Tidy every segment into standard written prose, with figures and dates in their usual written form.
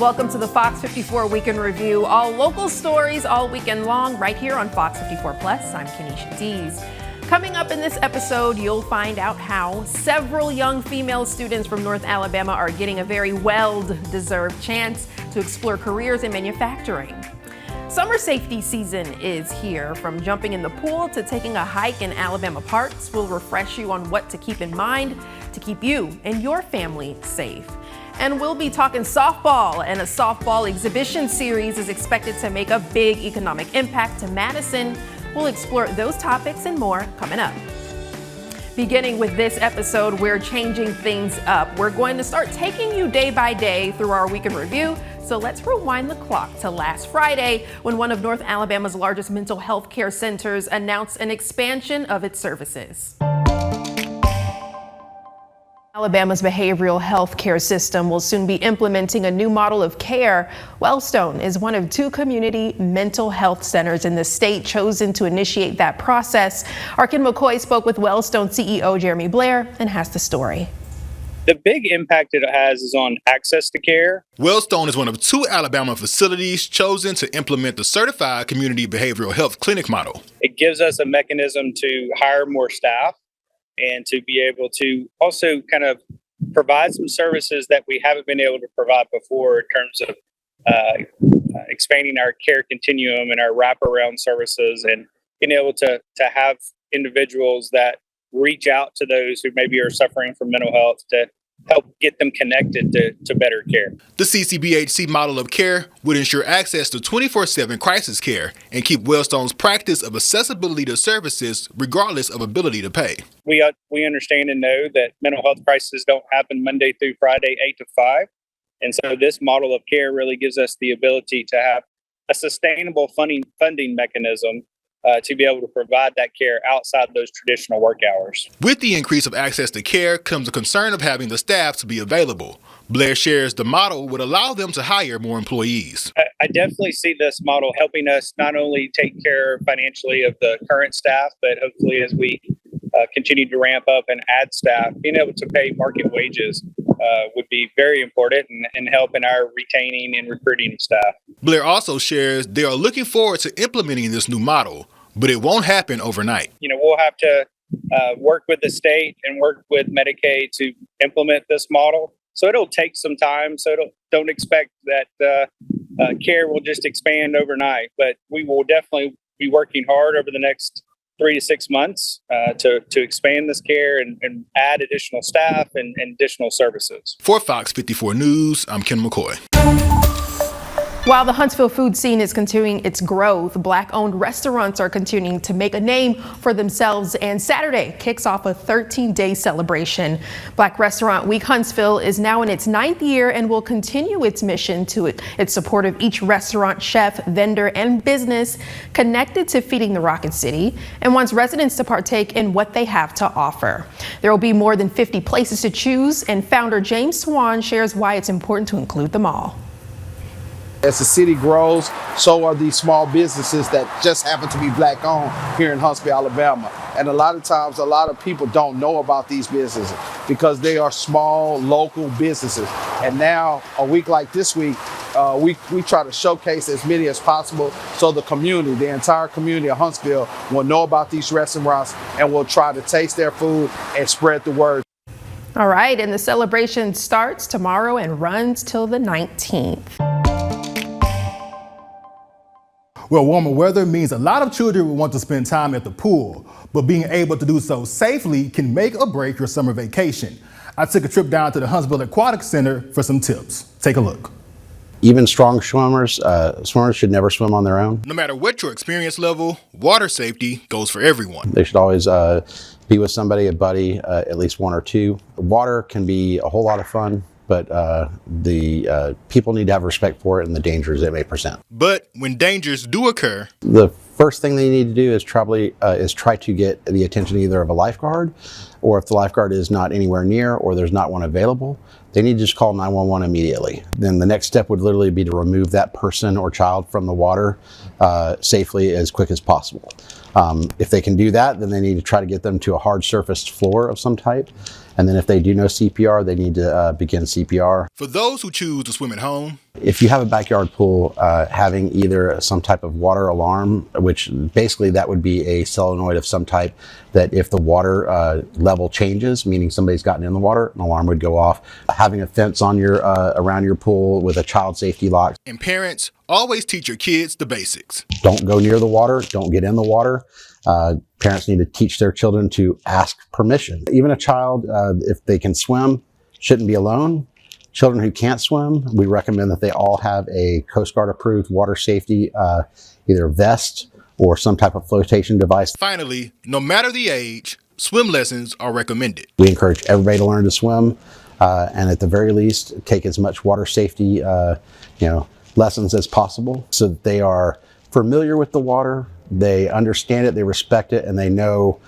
Welcome to the Fox 54 Weekend Review. All local stories all weekend long right here on Fox 54+. I'm Kenesha Dees. Coming up in this episode, you'll find out how several young female students from North Alabama are getting a very well-deserved chance to explore careers in manufacturing. Summer safety season is here. From jumping in the pool to taking a hike in Alabama parks, we'll refresh you on what to keep in mind to keep you and your family safe. And we'll be talking softball, and a softball exhibition series is expected to make a big economic impact to Madison. We'll explore those topics and more coming up. Beginning with this episode, we're changing things up. We're going to start taking you day by day through our weekend review. So let's rewind the clock to last Friday when one of North Alabama's largest mental health care centers announced an expansion of its services. Alabama's behavioral health care system will soon be implementing a new model of care. Wellstone is one of two community mental health centers in the state chosen to initiate that process. Arkin McCoy spoke with Wellstone CEO Jeremy Blair and has the story. The big impact it has is on access to care. Wellstone is one of two Alabama facilities chosen to implement the certified community behavioral health clinic model. It gives us a mechanism to hire more staff and to be able to also kind of provide some services that we haven't been able to provide before in terms of expanding our care continuum and our wraparound services, and being able to have individuals that reach out to those who maybe are suffering from mental health to help get them connected to better care. The CCBHC model of care would ensure access to 24/7 crisis care and keep Wellstone's practice of accessibility to services regardless of ability to pay. We understand and know that mental health crises don't happen Monday through Friday, 8 to 5. And so this model of care really gives us the ability to have a sustainable funding mechanism to be able to provide that care outside those traditional work hours. With the increase of access to care comes a concern of having the staff to be available. Blair shares the model would allow them to hire more employees. I definitely see this model helping us not only take care financially of the current staff, but hopefully as we continue to ramp up and add staff, being able to pay market wages would be very important and help in our retaining and recruiting staff. Blair also shares they are looking forward to implementing this new model, but it won't happen overnight. We'll have to work with the state and work with Medicaid to implement this model. So it'll take some time. So don't expect that care will just expand overnight, but we will definitely be working hard over the next 3 to 6 months to expand this care and add additional staff and additional services. For Fox 54 News, I'm Ken McCoy. While the Huntsville food scene is continuing its growth, Black-owned restaurants are continuing to make a name for themselves, and Saturday kicks off a 13-day celebration. Black Restaurant Week Huntsville is now in its 9th year and will continue its mission to its support of each restaurant, chef, vendor, and business connected to feeding the Rocket City, and wants residents to partake in what they have to offer. There will be more than 50 places to choose, and founder James Swan shares why it's important to include them all. As the city grows, so are these small businesses that just happen to be Black owned here in Huntsville, Alabama. And a lot of times, a lot of people don't know about these businesses because they are small, local businesses. And now, a week like this week, we try to showcase as many as possible so the community, the entire community of Huntsville, will know about these restaurants and will try to taste their food and spread the word. All right, and the celebration starts tomorrow and runs till the 19th. Well, warmer weather means a lot of children will want to spend time at the pool, but being able to do so safely can make or break your summer vacation. I took a trip down to the Huntsville Aquatic Center for some tips. Take a look. Even strong swimmers should never swim on their own. No matter what your experience level, water safety goes for everyone. They should always be with somebody, a buddy, at least one or two. Water can be a whole lot of fun, but the people need to have respect for it and the dangers it may present. But when dangers do occur, the first thing they need to do is try to get the attention either of a lifeguard, or if the lifeguard is not anywhere near or there's not one available, they need to just call 911 immediately. Then the next step would literally be to remove that person or child from the water safely as quick as possible. If they can do that, then they need to try to get them to a hard surfaced floor of some type. And then if they do know CPR, they need to begin CPR. For those who choose to swim at home, if you have a backyard pool, having either some type of water alarm, which basically that would be a solenoid of some type, that if the water level changes, meaning somebody's gotten in the water, an alarm would go off. Having a fence on your around your pool with a child safety lock. and parents, always teach your kids the basics. Don't go near the water. Don't get in the water. Parents need to teach their children to ask permission. Even a child, if they can swim, shouldn't be alone. Children who can't swim, we recommend that they all have a Coast Guard approved water safety, either vest or some type of flotation device. Finally, no matter the age, swim lessons are recommended. We encourage everybody to learn to swim, and at the very least, take as much water safety, lessons as possible, so that they are familiar with the water, they understand it, they respect it, and they know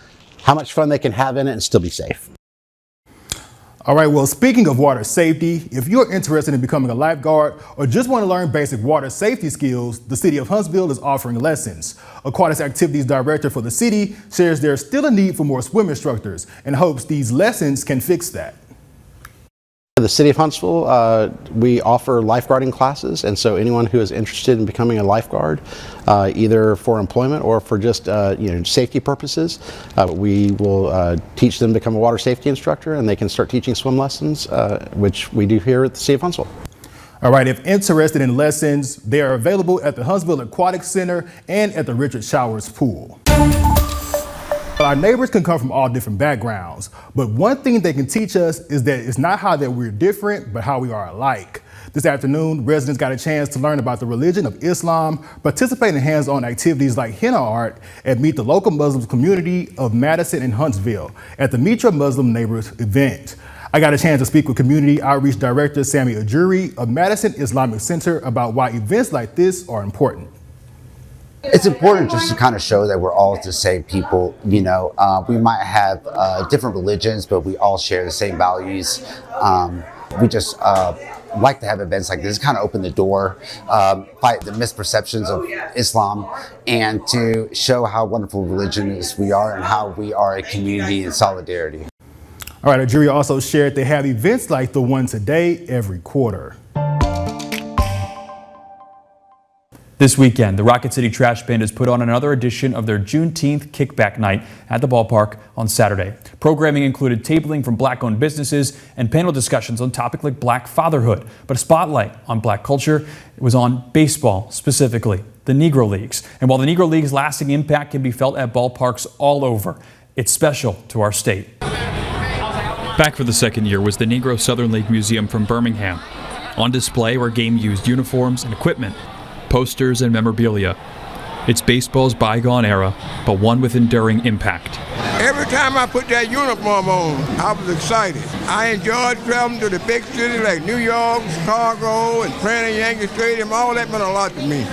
how much fun they can have in it and still be safe. All right, well, speaking of water safety, if you're interested in becoming a lifeguard or just want to learn basic water safety skills, the City of Huntsville is offering lessons. Aquatics Activities Director for the city shares there's still a need for more swim instructors and hopes these lessons can fix that. The City of Huntsville, we offer lifeguarding classes, and so anyone who is interested in becoming a lifeguard, either for employment or for just safety purposes, we will teach them to become a water safety instructor, and they can start teaching swim lessons, which we do here at the City of Huntsville. All right, if interested in lessons, they are available at the Huntsville Aquatic Center and at the Richard Showers Pool. Our neighbors can come from all different backgrounds, but one thing they can teach us is that it's not how that we're different, but how we are alike. This afternoon, residents got a chance to learn about the religion of Islam, participate in hands-on activities like henna art, and meet the local Muslim community of Madison and Huntsville at the Mitra Muslim Neighbors event. I got a chance to speak with Community Outreach Director Sami Ajuri of Madison Islamic Center about why events like this are important. It's important just to kind of show that we're all the same people. We might have different religions, but we all share the same values. We just like to have events like this, kind of open the door, fight the misperceptions of Islam, and to show how wonderful religion is we are and how we are a community in solidarity. All right, Ajuri also shared they have events like the one today every quarter. This weekend, the Rocket City Trash Band has put on another edition of their Juneteenth Kickback Night at the ballpark on Saturday. Programming included tabling from Black-owned businesses and panel discussions on topics like Black fatherhood. But a spotlight on Black culture was on baseball, specifically the Negro Leagues. And while the Negro League's lasting impact can be felt at ballparks all over, it's special to our state. Back for the second year was the Negro Southern League Museum from Birmingham. On display were game-used uniforms and equipment, posters and memorabilia. It's baseball's bygone era, but one with enduring impact. Every time I put that uniform on, I was excited. I enjoyed traveling to the big cities like New York, Chicago, and playing at Yankee Stadium. All that meant a lot to me.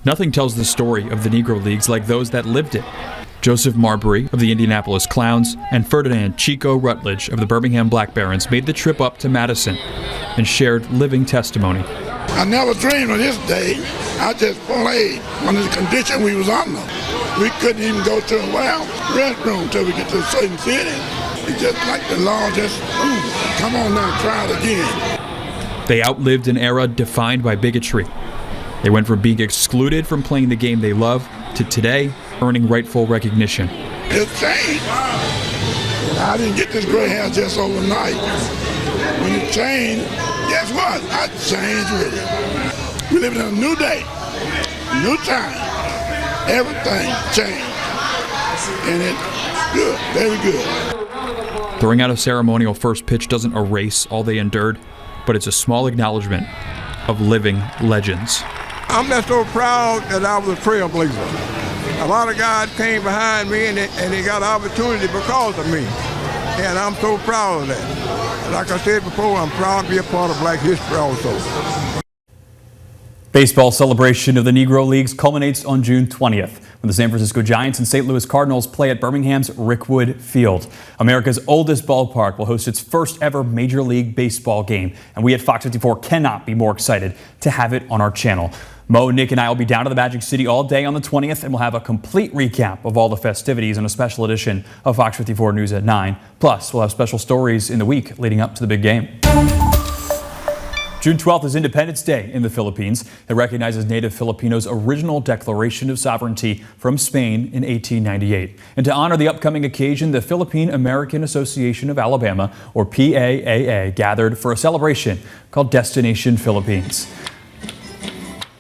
Nothing tells the story of the Negro Leagues like those that lived it. Joseph Marbury of the Indianapolis Clowns and Ferdinand Chico Rutledge of the Birmingham Black Barons made the trip up to Madison and shared living testimony. I never dreamed of this day. I just played under the condition we was under. We couldn't even go to a restroom until we get to a certain city. It's just like the law just, come on now, try it again. They outlived an era defined by bigotry. They went from being excluded from playing the game they love to today earning rightful recognition. It's changed. I didn't get this gray hair just overnight. When it changed, guess what? I changed with it. We live in a new day, new time. Everything changed. And it's good, very good. Throwing out a ceremonial first pitch doesn't erase all they endured, but it's a small acknowledgement of living legends. I'm just so proud that I was a trailblazer. A lot of guys came behind me and they got opportunity because of me. And I'm so proud of that. Like I said before, I'm proud to be a part of Black history also. Baseball celebration of the Negro Leagues culminates on June 20th when The San Francisco Giants and St. Louis Cardinals play at Birmingham's Rickwood Field. America's oldest ballpark will host its first ever Major League Baseball game, and we at Fox 54 cannot be more excited to have it on our channel. Mo, Nick, and I will be down to the Magic City all day on the 20th, and we'll have a complete recap of all the festivities in a special edition of Fox 54 News at 9. Plus, we'll have special stories in the week leading up to the big game. June 12th is Independence Day in the Philippines. It recognizes native Filipinos' original declaration of sovereignty from Spain in 1898. And to honor the upcoming occasion, the Philippine American Association of Alabama, or PAAA, gathered for a celebration called Destination Philippines.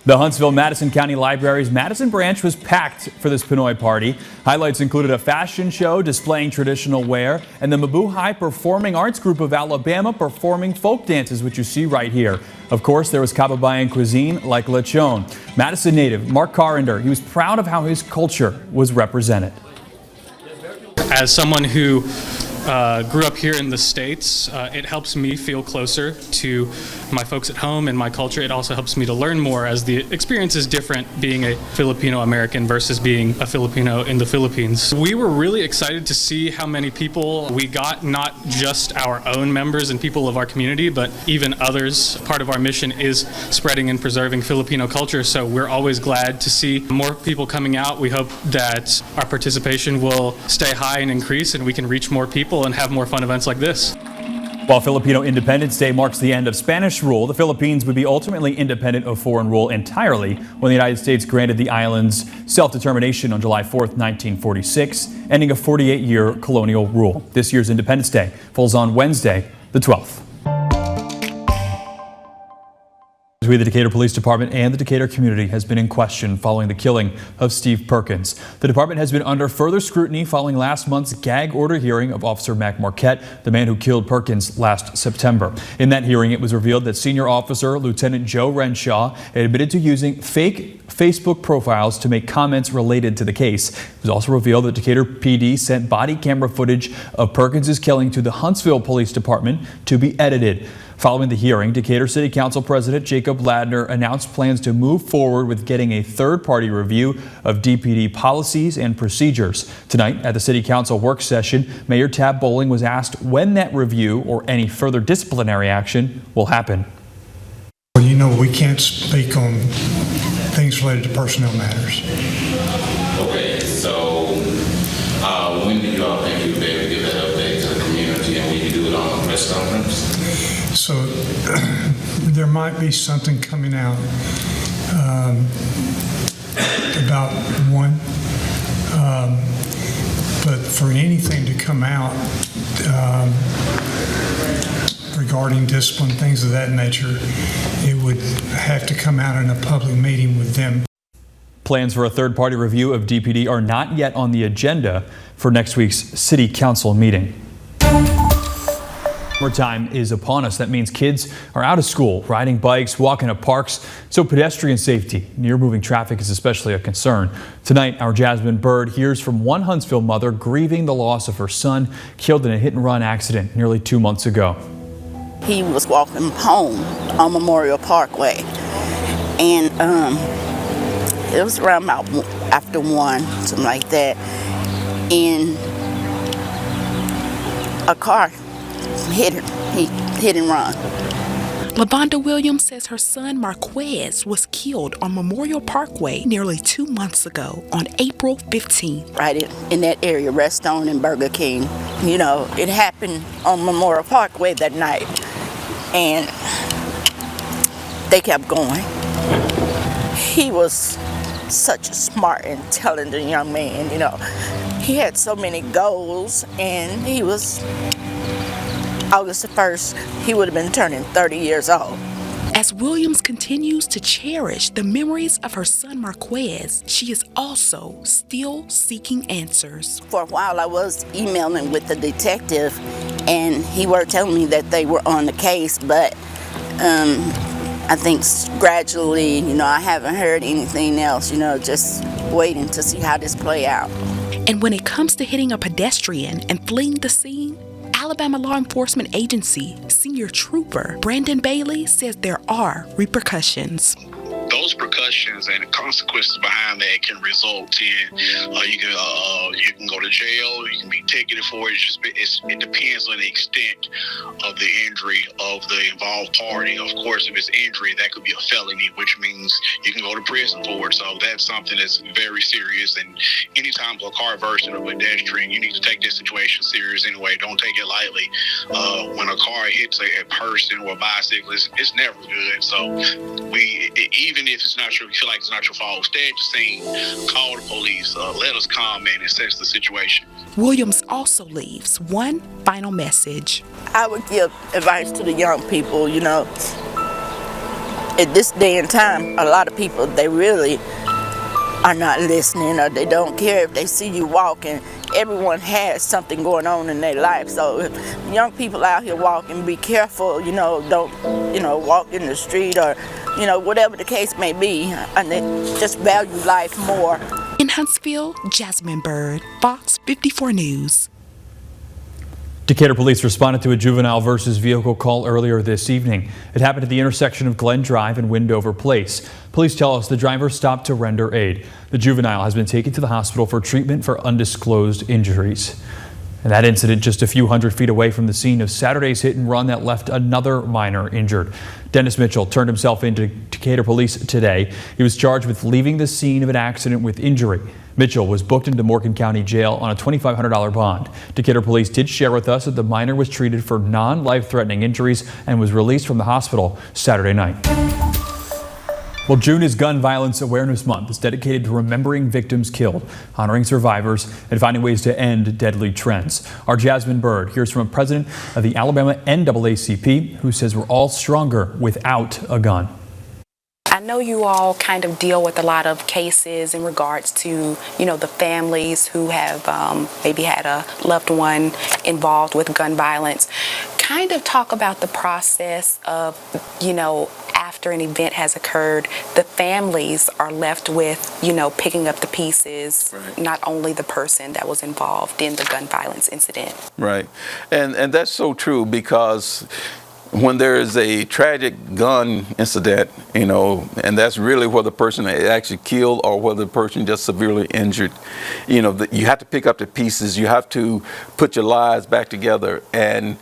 The Huntsville-Madison County Library's Madison branch was packed for this Pinoy party. Highlights included a fashion show displaying traditional wear and the Mabuhay Performing Arts Group of Alabama performing folk dances, which you see right here. Of course, there was kababayan cuisine like lechon. Madison native Mark Carrender, he was proud of how his culture was represented. As someone who grew up here in the States, it helps me feel closer to my folks at home and my culture. It also helps me to learn more, as the experience is different being a Filipino American versus being a Filipino in the Philippines. We were really excited to see how many people we got, not just our own members and people of our community, but even others. Part of our mission is spreading and preserving Filipino culture, so we're always glad to see more people coming out. We hope that our participation will stay high and increase, and we can reach more people and have more fun events like this. While Filipino Independence Day marks the end of Spanish rule, the Philippines would be ultimately independent of foreign rule entirely when the United States granted the island's self-determination on July 4th, 1946, ending a 48-year colonial rule. This year's Independence Day falls on Wednesday, the 12th. The Decatur Police Department and the Decatur community has been in question following the killing of Steve Perkins. The department has been under further scrutiny following last month's gag order hearing of Officer Mac Marquette, the man who killed Perkins last September. In that hearing, it was revealed that Senior Officer Lieutenant Joe Renshaw had admitted to using fake Facebook profiles to make comments related to the case. It was also revealed that Decatur PD sent body camera footage of Perkins' killing to the Huntsville Police Department to be edited. Following the hearing, Decatur City Council President Jacob Ladner announced plans to move forward with getting a third-party review of DPD policies and procedures. Tonight, at the City Council work session, Mayor Tab Bowling was asked when that review or any further disciplinary action will happen. Well, you know, we can't speak on things related to personnel matters. Okay, so when do you all think you'll be able to give that update to the community, and will you do it on a press conference? So there might be something coming out about one, but for anything to come out regarding discipline, things of that nature, it would have to come out in a public meeting with them. Plans for a third-party review of DPD are not yet on the agenda for next week's City Council meeting. Summertime is upon us. That means kids are out of school, riding bikes, walking to parks, so pedestrian safety near moving traffic is especially a concern. Tonight, our Jasmine Bird hears from one Huntsville mother grieving the loss of her son, killed in a hit-and-run accident nearly 2 months ago. He was walking home on Memorial Parkway, and it was around about after 1, something like that, and a car hit and run. LaVonda Williams says her son Marquez was killed on Memorial Parkway nearly 2 months ago on April 15th. Right in that area, Redstone and Burger King. You know, it happened on Memorial Parkway that night, and they kept going. He was such a smart, intelligent young man, you know. He had so many goals, and he was August the 1st, he would have been turning 30 years old. As Williams continues to cherish the memories of her son Marquez, she is also still seeking answers. For a while, I was emailing with the detective, and he were telling me that they were on the case, but I think gradually, you know, I haven't heard anything else, you know, just waiting to see how this play out. And when it comes to hitting a pedestrian and fleeing the scene, Alabama Law Enforcement Agency Senior Trooper Brandon Bailey says there are repercussions. Those those repercussions and the consequences behind that can result in you can go to jail, you can be ticketed for it. It depends on the extent of the injury of the involved party. Of course, if it's injury, that could be a felony, which means you can go to prison for it. So that's something that's very serious. And anytime a car versus a pedestrian, you need to take this situation serious anyway. Don't take it lightly. When a car hits a person or a bicycle, it's never good. So even if it's not you feel like it's not your fault, stay at the scene, call the police, let us come in and assess the situation. Williams also leaves one final message. I would give advice to the young people, at this day and time, a lot of people, they really are not listening, or they don't care if they see you walking. Everyone has something going on in their life. So if young people out here walking, be careful, don't, walk in the street or, whatever the case may be, and they just value life more. In Huntsville, Jasmine Bird, Fox 54 News. Decatur police responded to a juvenile versus vehicle call earlier this evening. It happened at the intersection of Glen Drive and Windover Place. Police tell us the driver stopped to render aid. The juvenile has been taken to the hospital for treatment for undisclosed injuries. And that incident just a few hundred feet away from the scene of Saturday's hit and run that left another minor injured. Dennis Mitchell turned himself into Decatur police today. He was charged with leaving the scene of an accident with injury. Mitchell was booked into Morgan County Jail on a $2,500 bond. Decatur police did share with us that the minor was treated for non-life-threatening injuries and was released from the hospital Saturday night. Well, June is Gun Violence Awareness Month. It's dedicated to remembering victims killed, honoring survivors, and finding ways to end deadly trends. Our Jasmine Bird hears from a president of the Alabama NAACP who says we're all stronger without a gun. I know you all kind of deal with a lot of cases in regards to, the families who have maybe had a loved one involved with gun violence. Kind of talk about the process of, after an event has occurred, the families are left with, picking up the pieces, right. Not only the person that was involved in the gun violence incident. Right. And that's so true, because when there is a tragic gun incident, and that's really where the person actually killed or whether the person just severely injured, you have to pick up the pieces. You have to put your lives back together. And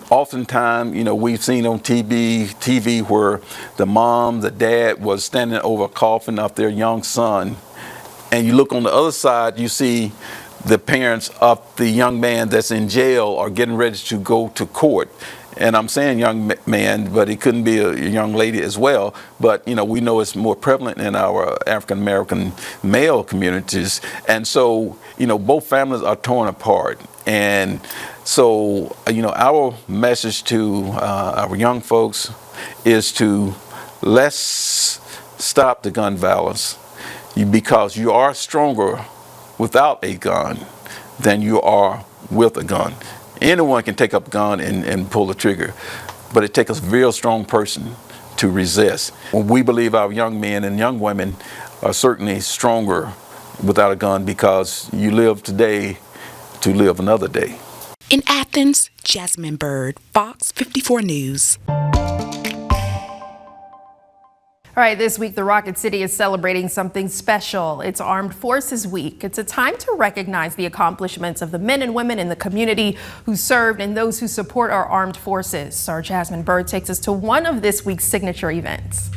oftentimes, we've seen on TV where the mom, the dad was standing over a coffin of their young son. And you look on the other side, you see the parents of the young man that's in jail or getting ready to go to court. And I'm saying young man, but it couldn't be a young lady as well. But, we know it's more prevalent in our African-American male communities. And so, both families are torn apart. And so, our message to our young folks is to let's stop the gun violence, because you are stronger without a gun than you are with a gun. Anyone can take up a gun and pull the trigger, but it takes a real strong person to resist. We believe our young men and young women are certainly stronger without a gun, because you live today to live another day. In Athens, Jasmine Bird, Fox 54 News. All right, this week the Rocket City is celebrating something special. It's Armed Forces Week. It's a time to recognize the accomplishments of the men and women in the community who served and those who support our armed forces. Our Jasmine Bird takes us to one of this week's signature events.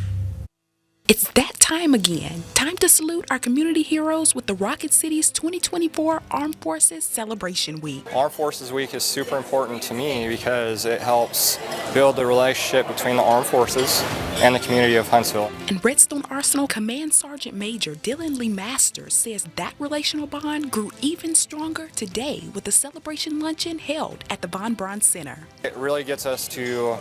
It's that time again. Time to salute our community heroes with the Rocket City's 2024 Armed Forces Celebration Week. Armed Forces Week is super important to me because it helps build the relationship between the armed forces and the community of Huntsville. And Redstone Arsenal Command Sergeant Major Dylan Lee Masters says that relational bond grew even stronger today with the celebration luncheon held at the Von Braun Center. It really gets us to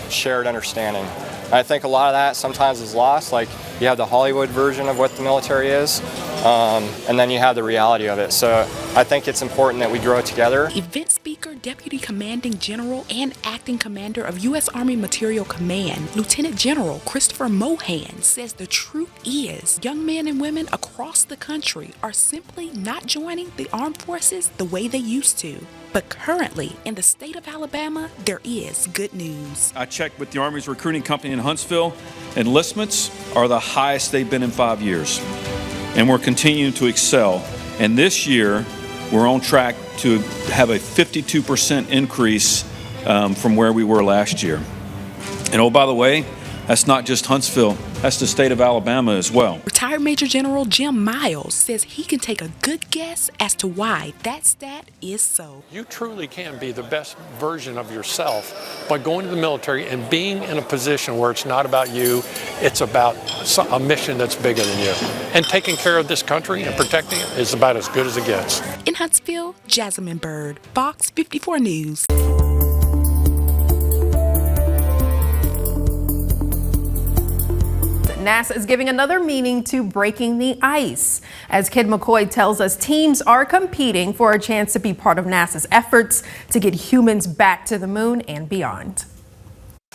shared understanding. I think a lot of that sometimes is lost. Like, you have the Hollywood version of what the military is, and then you have the reality of it. So I think it's important that we grow together. Event speaker, Deputy Commanding General, and Acting Commander of U.S. Army Material Command, Lieutenant General Christopher Mohan, says the truth is young men and women across the country are simply not joining the armed forces the way they used to. But currently, in the state of Alabama, there is good news. I checked with the Army's recruiting company in Huntsville. Enlistments are the highest they've been in 5 years. And we're continuing to excel. And this year, we're on track to have a 52% increase from where we were last year. And oh, by the way, that's not just Huntsville, that's the state of Alabama as well. Retired Major General Jim Miles says he can take a good guess as to why that stat is so. You truly can be the best version of yourself by going to the military and being in a position where it's not about you, it's about a mission that's bigger than you. And taking care of this country and protecting it is about as good as it gets. In Huntsville, Jasmine Bird, Fox 54 News. NASA is giving another meaning to breaking the ice. As Kid McCoy tells us, teams are competing for a chance to be part of NASA's efforts to get humans back to the moon and beyond.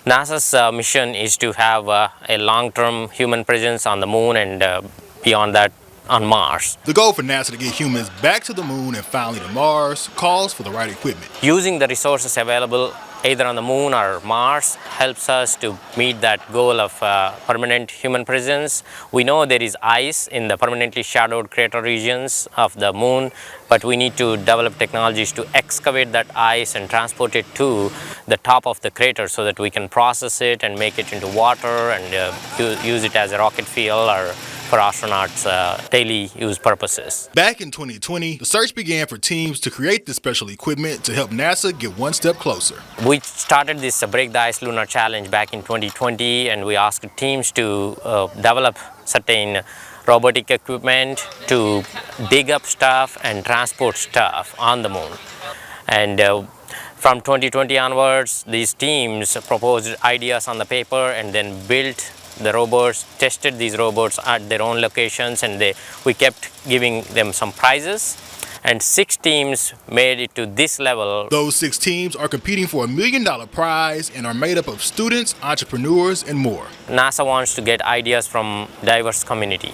NASA's mission is to have a long-term human presence on the moon and beyond that on Mars. The goal for NASA to get humans back to the moon and finally to Mars calls for the right equipment. Using the resources available either on the moon or Mars helps us to meet that goal of permanent human presence. We know there is ice in the permanently shadowed crater regions of the moon, but we need to develop technologies to excavate that ice and transport it to the top of the crater so that we can process it and make it into water and use it as a rocket fuel or for astronauts' daily use purposes. Back in 2020, the search began for teams to create this special equipment to help NASA get one step closer. We started this Break the Ice Lunar Challenge back in 2020, and we asked teams to develop certain robotic equipment to dig up stuff and transport stuff on the moon. And from 2020 onwards, these teams proposed ideas on the paper and then built the robots, tested these robots at their own locations, and we kept giving them some prizes. And 6 teams made it to this level. Those 6 teams are competing for $1 million prize and are made up of students, entrepreneurs, and more. NASA wants to get ideas from diverse community.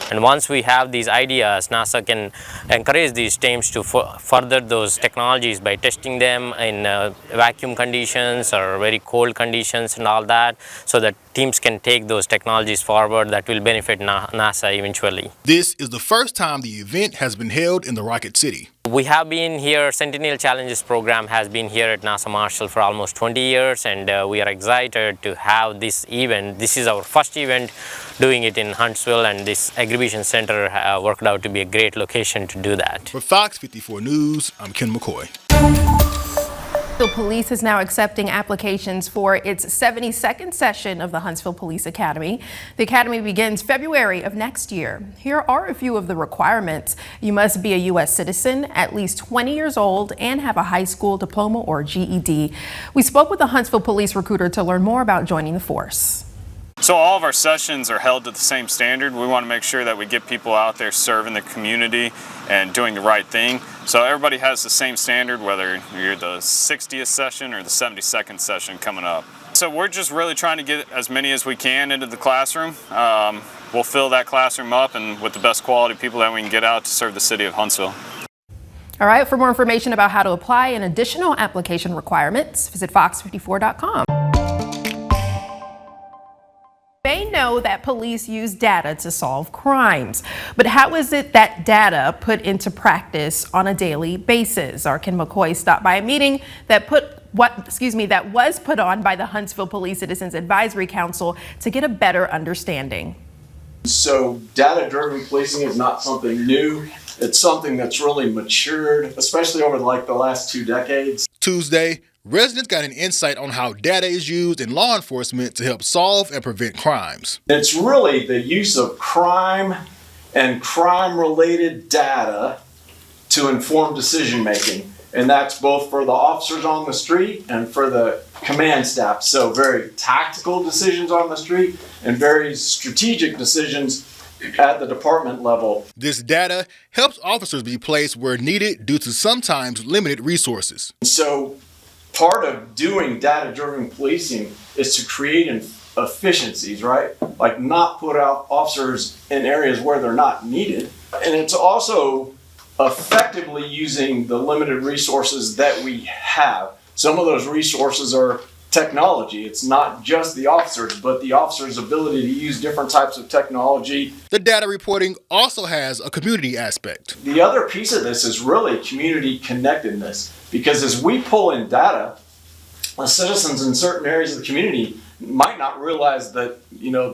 And once we have these ideas, NASA can encourage these teams to further those technologies by testing them in vacuum conditions or very cold conditions and all that, so that teams can take those technologies forward that will benefit NASA eventually. This is the first time the event has been held in the Rocket City. We have been here, Centennial Challenges program has been here at NASA Marshall for almost 20 years, and we are excited to have this event. This is our first event doing it in Huntsville, and this exhibition center worked out to be a great location to do that. For Fox 54 News, I'm Ken McCoy. The police is now accepting applications for its 72nd session of the Huntsville Police Academy. The academy begins February of next year. Here are a few of the requirements. You must be a U.S. citizen, at least 20 years old, and have a high school diploma or GED. We spoke with the Huntsville police recruiter to learn more about joining the force. So all of our sessions are held to the same standard. We want to make sure that we get people out there serving the community and doing the right thing. So everybody has the same standard, whether you're the 60th session or the 72nd session coming up. So we're just really trying to get as many as we can into the classroom. We'll fill that classroom up and with the best quality people that we can get out to serve the city of Huntsville. All right, for more information about how to apply and additional application requirements, visit fox54.com. May know that police use data to solve crimes, but how is it that data put into practice on a daily basis? Our Ken McCoy stopped by a meeting that was put on by the Huntsville Police Citizens Advisory Council to get a better understanding. So data-driven policing is not something new. It's something that's really matured, especially over like the last 2 decades. Tuesday, residents got an insight on how data is used in law enforcement to help solve and prevent crimes. It's really the use of crime and crime-related data to inform decision-making. And that's both for the officers on the street and for the command staff. So very tactical decisions on the street and very strategic decisions at the department level. This data helps officers be placed where needed due to sometimes limited resources. So part of doing data-driven policing is to create efficiencies, right? Like not put out officers in areas where they're not needed. And it's also effectively using the limited resources that we have. Some of those resources are technology. It's not just the officers, but the officers' ability to use different types of technology. The data reporting also has a community aspect. The other piece of this is really community connectedness, because as we pull in data, the citizens in certain areas of the community might not realize that,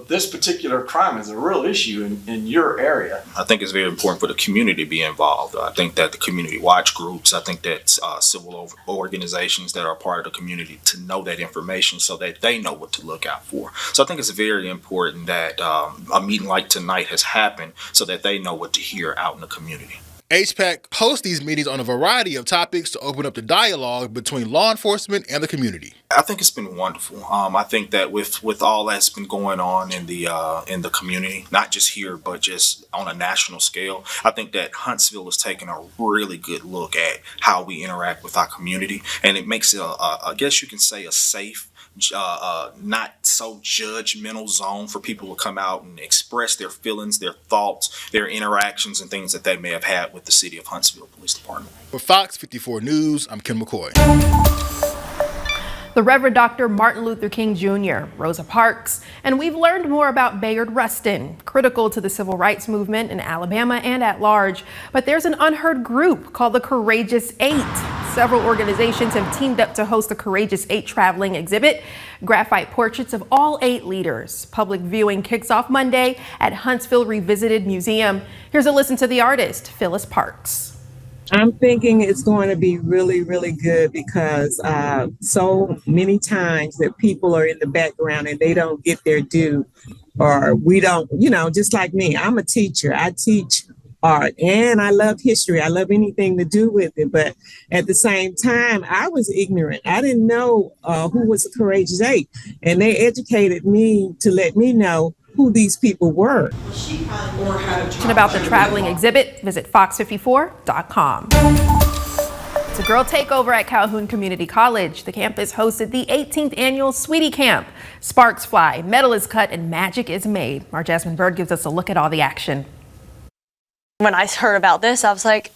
this particular crime is a real issue in your area. I think it's very important for the community to be involved. I think that the community watch groups, I think that civil organizations that are part of the community to know that information so that they know what to look out for. So I think it's very important that a meeting like tonight has happened so that they know what to hear out in the community. HPAC hosts these meetings on a variety of topics to open up the dialogue between law enforcement and the community. I think it's been wonderful. I think that with all that's been going on in the community, not just here, but just on a national scale, I think that Huntsville is taking a really good look at how we interact with our community. And it makes it, I guess you can say, a safe, not so judgmental zone for people to come out and express their feelings, their thoughts, their interactions, and things that they may have had with the City of Huntsville Police Department. For Fox 54 News, I'm Ken McCoy. The Reverend Dr. Martin Luther King Jr., Rosa Parks, and we've learned more about Bayard Rustin, critical to the civil rights movement in Alabama and at large. But there's an unheard group called the Courageous 8. Several organizations have teamed up to host the Courageous 8 traveling exhibit, graphite portraits of all 8 leaders. Public viewing kicks off Monday at Huntsville Revisited Museum. Here's a listen to the artist, Phyllis Parks. I'm thinking it's going to be really, really good because so many times that people are in the background and they don't get their due, or we don't, just like me. I'm a teacher. I teach art and I love history. I love anything to do with it. But at the same time, I was ignorant. I didn't know who was the Courageous 8. And they educated me to let me know who these people were. About the traveling exhibit, visit FOX54.com. It's a girl takeover at Calhoun Community College. The campus hosted the 18th annual Sweetie Camp. Sparks fly, metal is cut, and magic is made. Our Jasmine Bird gives us a look at all the action. When I heard about this, I was like,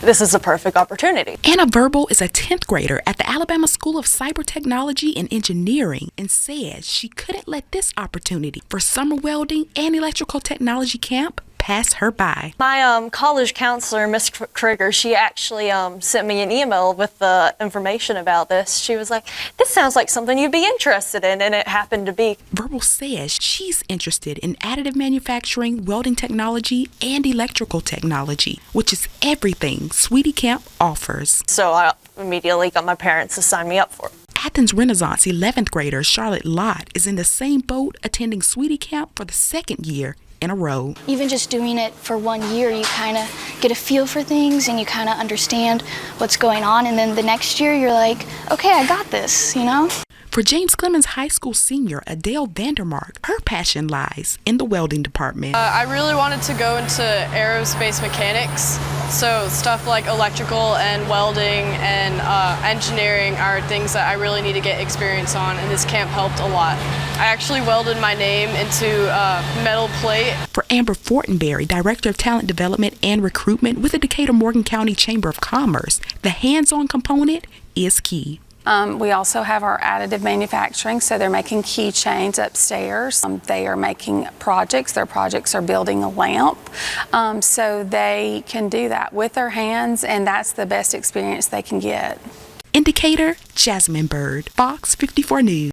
this is a perfect opportunity. Anna Verbal is a 10th grader at the Alabama School of Cyber Technology and Engineering and says she couldn't let this opportunity for summer welding and electrical technology camp pass her by. My college counselor, Miss Krieger, she actually sent me an email with the information about this. She was like, this sounds like something you'd be interested in, and it happened to be. Verbal says she's interested in additive manufacturing, welding technology, and electrical technology, which is everything Sweetie Camp offers. So I immediately got my parents to sign me up for it. Athens Renaissance 11th grader Charlotte Lott is in the same boat, attending Sweetie Camp for the 2nd year in a row. Even just doing it for 1 year, you kind of get a feel for things and you kind of understand what's going on. And then the next year, you're like, okay, I got this, For James Clemens High School senior Adele Vandermark, her passion lies in the welding department. I really wanted to go into aerospace mechanics, so stuff like electrical and welding and engineering are things that I really need to get experience on, and this camp helped a lot. I actually welded my name into metal plate. For Amber Fortenberry, Director of Talent Development and Recruitment with the Decatur-Morgan County Chamber of Commerce, the hands-on component is key. We also have our additive manufacturing, so they're making keychains upstairs. They are making projects. Their projects are building a lamp, so they can do that with their hands, and that's the best experience they can get. Indicator, Jasmine Bird, Fox 54 News.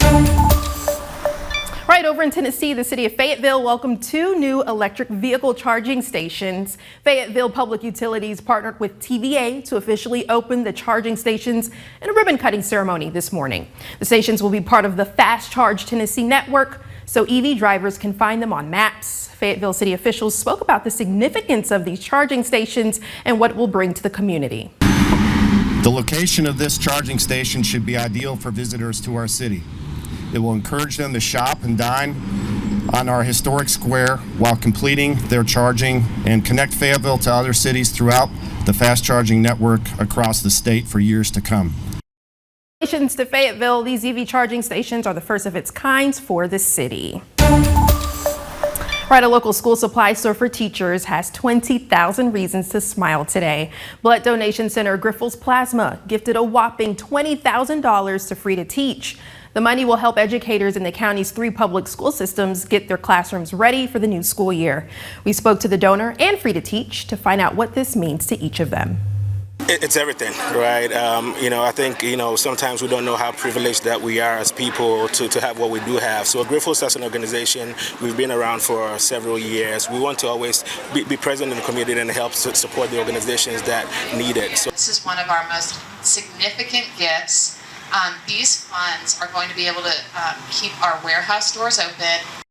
Right over in Tennessee, the city of Fayetteville welcomed 2 new electric vehicle charging stations. Fayetteville Public Utilities partnered with TVA to officially open the charging stations in a ribbon-cutting ceremony this morning. The stations will be part of the Fast Charge Tennessee network, so EV drivers can find them on maps. Fayetteville city officials spoke about the significance of these charging stations and what it will bring to the community. The location of this charging station should be ideal for visitors to our city. It will encourage them to shop and dine on our historic square while completing their charging and connect Fayetteville to other cities throughout the fast charging network across the state for years to come. Congratulations to Fayetteville. These EV charging stations are the first of its kinds for the city. Right, a local school supply store for teachers has 20,000 reasons to smile today. Blood donation center Grifols Plasma gifted a whopping $20,000 to Free to Teach. The money will help educators in the county's 3 public school systems get their classrooms ready for the new school year. We spoke to the donor and Free to Teach to find out what this means to each of them. It's everything, right? I think, sometimes we don't know how privileged that we are as people to have what we do have. So Grifols as an organization, we've been around for several years. We want to always be present in the community and help support the organizations that need it. So this is one of our most significant gifts. These funds are going to be able to keep our warehouse doors open.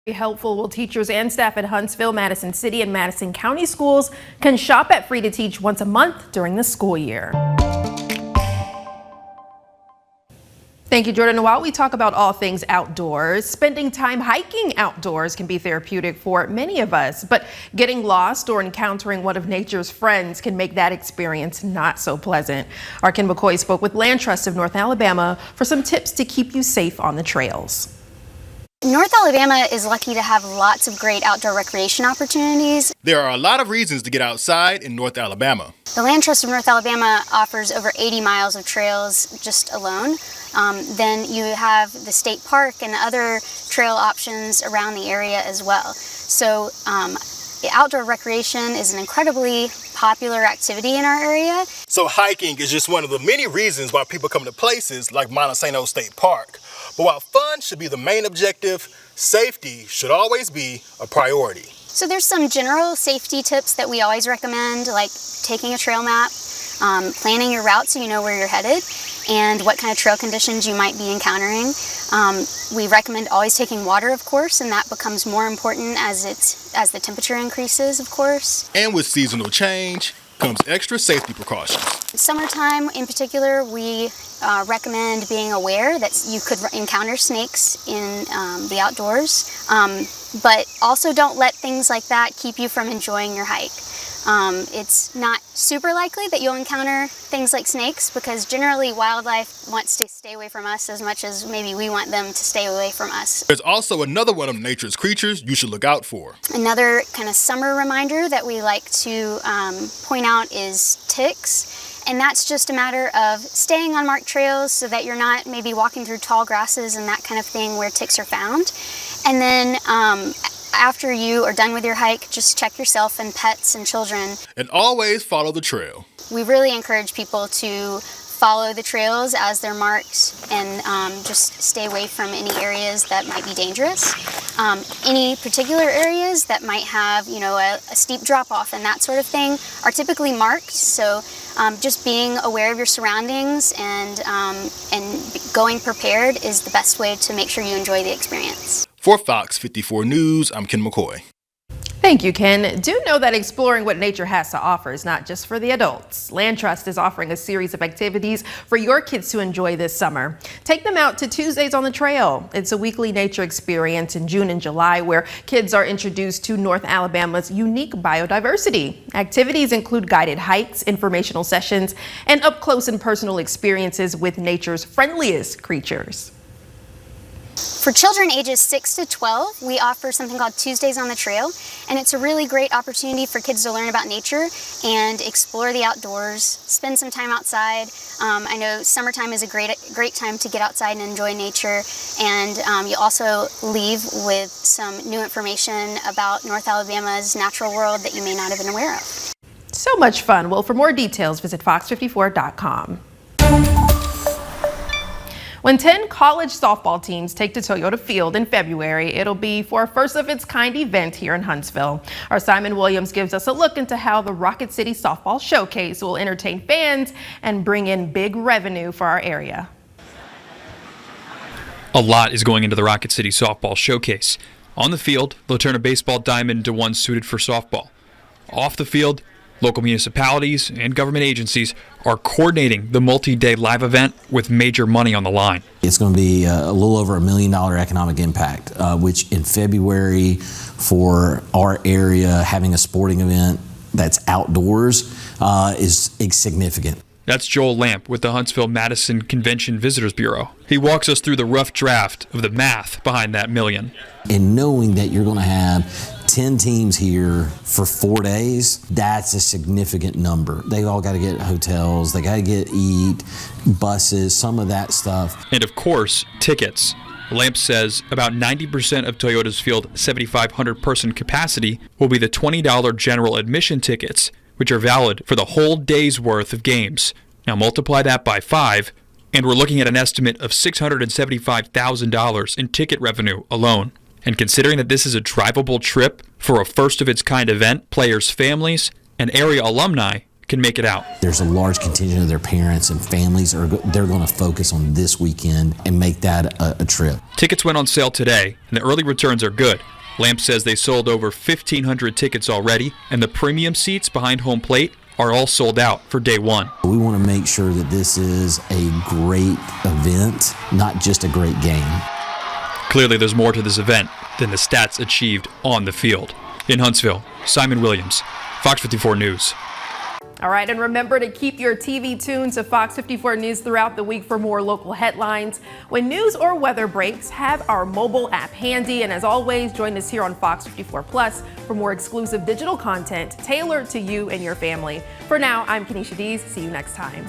Helpful. Will teachers and staff at Huntsville, Madison City, and Madison County schools can shop at Free to Teach once a month during the school year. Thank you, Jordan. While we talk about all things outdoors, spending time hiking outdoors can be therapeutic for many of us, but getting lost or encountering one of nature's friends can make that experience not so pleasant. Our Ken McCoy spoke with Land Trust of North Alabama for some tips to keep you safe on the trails. North Alabama is lucky to have lots of great outdoor recreation opportunities. There are a lot of reasons to get outside in North Alabama. The Land Trust of North Alabama offers over 80 miles of trails just alone. Then you have the state park and other trail options around the area as well. So outdoor recreation is an incredibly popular activity in our area. So hiking is just one of the many reasons why people come to places like Montesano State Park. But while fun should be the main objective, safety should always be a priority. So there's some general safety tips that we always recommend, like taking a trail map, planning your route so you know where you're headed, and what kind of trail conditions you might be encountering. We recommend always taking water, of course, and that becomes more important as the temperature increases, of course. And with seasonal change comes extra safety precautions. Summertime in particular, we recommend being aware that you could encounter snakes in the outdoors, but also don't let things like that keep you from enjoying your hike. It's not super likely that you'll encounter things like snakes because generally wildlife wants to stay away from us as much as maybe we want them to stay away from us. There's also another one of nature's creatures you should look out for. Another kind of summer reminder that we like to point out is ticks. And that's just a matter of staying on marked trails so that you're not maybe walking through tall grasses and that kind of thing where ticks are found. And then after you are done with your hike, just check yourself and pets and children. And always follow the trail. We really encourage people to follow the trails as they're marked and just stay away from any areas that might be dangerous. Any particular areas that might have, a steep drop-off and that sort of thing are typically marked. So just being aware of your surroundings and going prepared is the best way to make sure you enjoy the experience. For Fox 54 News, I'm Ken McCoy. Thank you, Ken. Do know that exploring what nature has to offer is not just for the adults. Land Trust is offering a series of activities for your kids to enjoy this summer. Take them out to Tuesdays on the Trail. It's a weekly nature experience in June and July where kids are introduced to North Alabama's unique biodiversity. Activities include guided hikes, informational sessions, and up-close and personal experiences with nature's friendliest creatures. For children ages 6 to 12, we offer something called Tuesdays on the Trail, and it's a really great opportunity for kids to learn about nature and explore the outdoors, spend some time outside. I know summertime is a great time to get outside and enjoy nature, and you also leave with some new information about North Alabama's natural world that you may not have been aware of. So much fun. Well, for more details, visit fox54.com. When 10 college softball teams take to Toyota Field in February, it'll be for a first-of-its-kind event here in Huntsville. Our Simon Williams gives us a look into how the Rocket City Softball Showcase will entertain fans and bring in big revenue for our area. A lot is going into the Rocket City Softball Showcase. On the field, they'll turn a baseball diamond into one suited for softball. Off the field, Local municipalities and government agencies are coordinating the multi-day live event with major money on the line. It's going to be a little over $1 million economic impact, which in February for our area having a sporting event that's outdoors is significant. That's Joel Lamp with the Huntsville-Madison Convention Visitors Bureau. He walks us through the rough draft of the math behind that million. And knowing that you're going to have 10 teams here for 4 days, that's a significant number. They all got to get hotels, they got to eat, buses, some of that stuff. And of course, tickets. Lamp says about 90% of Toyota's field 7,500 person capacity will be the $20 general admission tickets, which are valid for the whole day's worth of games. Now multiply that by 5, and we're looking at an estimate of $675,000 in ticket revenue alone. And considering that this is a drivable trip for a first-of-its-kind event, players' families and area alumni can make it out. There's a large contingent of their parents and families they're going to focus on this weekend and make that a trip. Tickets went on sale today, and the early returns are good. Lamp says they sold over 1,500 tickets already, and the premium seats behind home plate are all sold out for day one. We want to make sure that this is a great event, not just a great game. Clearly, there's more to this event than the stats achieved on the field. In Huntsville, Simon Williams, Fox 54 News. All right, and remember to keep your TV tuned to Fox 54 News throughout the week for more local headlines. When news or weather breaks, have our mobile app handy. And as always, join us here on Fox 54 Plus for more exclusive digital content tailored to you and your family. For now, I'm Kenesha Dees. See you next time.